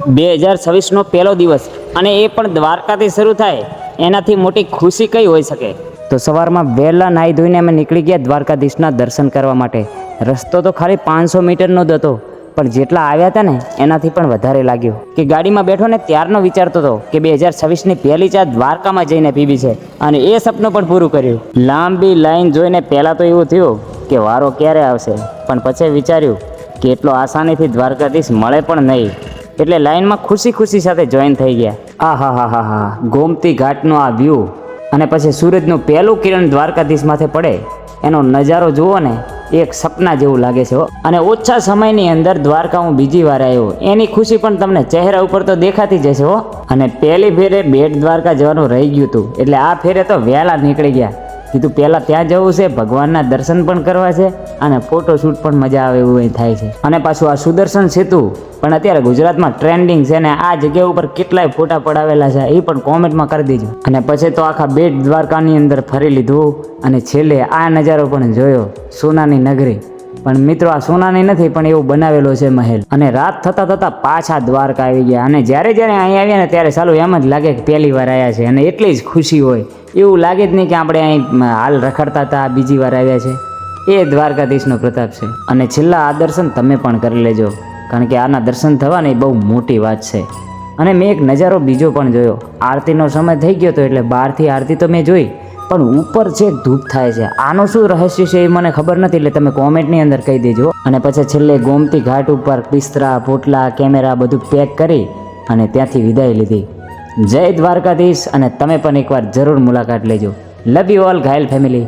2026નો પહેલો દિવસ અને એ પણ દ્વારકાથી શરૂ થાય, એનાથી મોટી ખુશી કઈ હોઈ શકે? તો સવારમાં વહેલા નાહી ધોઈને અમે નીકળી ગયા દ્વારકાધીશના દર્શન કરવા માટે. રસ્તો તો ખાલી 500 મીટરનો જ હતો, પણ જેટલા આવ્યા હતા ને એનાથી પણ વધારે લાગ્યું. કે ગાડીમાં બેઠો ને ત્યારનો વિચારતો હતો કે 2026ની પહેલી ચા દ્વારકામાં જઈને પીવી છે, અને એ સપનું પણ પૂરું કર્યું. લાંબી લાઈન જોઈને પહેલાં તો એવું થયું કે વારો ક્યારે આવશે, પણ પછી વિચાર્યું કે એટલો આસાનીથી દ્વારકાધીશ મળે પણ નહીં, એટલે લાઈનમાં ખુશી સાથે જોઈન થઈ ગયા. હા, ગોમતી ઘાટનો આ વ્યૂ અને પછી સૂરજનું પહેલું કિરણ દ્વારકાધીશ માથે પડે એનો નજારો જુઓ ને, એક સપના જેવું લાગે છે. અને ઓછા સમયની અંદર દ્વારકા હું બીજી વાર આવ્યો, એની ખુશી પણ તમને ચહેરા ઉપર તો દેખાતી જ હશે. અને પહેલી ફેરે બેટ દ્વારકા જવાનું રહી ગયું હતું, એટલે આ ફેરે તો વહેલા નીકળી ગયા. કીધું પહેલાં ત્યાં જવું છે, ભગવાનના દર્શન પણ કરવા છે અને ફોટોશૂટ પણ મજા આવે એવું અહીં થાય છે. અને પાછું આ સુદર્શન સેતુ પણ અત્યારે ગુજરાતમાં ટ્રેન્ડિંગ છે, ને આ જગ્યા ઉપર કેટલાય ફોટા પડાવેલા છે એ પણ કોમેન્ટમાં કરી દેજો. અને પછી તો આખા બેટ દ્વારકાની અંદર ફરી લીધું અને છેલ્લે આ નજારો પણ જોયો, સોનાની નગરી. પણ મિત્રો, આ સોનાની નથી, પણ એવું બનાવેલો છે મહેલ. અને રાત થતાં પાછા દ્વારકા આવી ગયા. અને જ્યારે અહીં આવ્યા ને ત્યારે સાલું એમ જ લાગે કે પહેલી વાર આવ્યા છે, અને એટલી જ ખુશી હોય. એવું લાગે જ નહીં કે આપણે અહીં હાલ રખડતા હતા, બીજી વાર આવ્યા છે. એ દ્વારકાધીશનો પ્રતાપ છે. અને છેલ્લા આ દર્શન તમે પણ કરી લેજો, કારણ કે આના દર્શન થવા ને એ બહુ મોટી વાત છે. અને મેં એક નજારો બીજો પણ જોયો. આરતીનો સમય થઈ ગયો હતો, એટલે બહારથી આરતી તો મેં જોઈ, પણ ઉપર છે ધૂપ થાય છે. આનું શું રહસ્ય છે એ મને ખબર નથી, એટલે તમે કોમેન્ટની અંદર કહી દેજો. અને પછી છેલ્લે ગોમતી ઘાટ ઉપર બિસ્તરા, પોટલા, કેમેરા બધું પેક કરી અને ત્યાંથી વિદાય લીધી. જય દ્વારકાધીશ. અને તમે પણ એકવાર જરૂર મુલાકાત લેજો. લવ યુ ઓલ ઘાયલ ફેમિલી.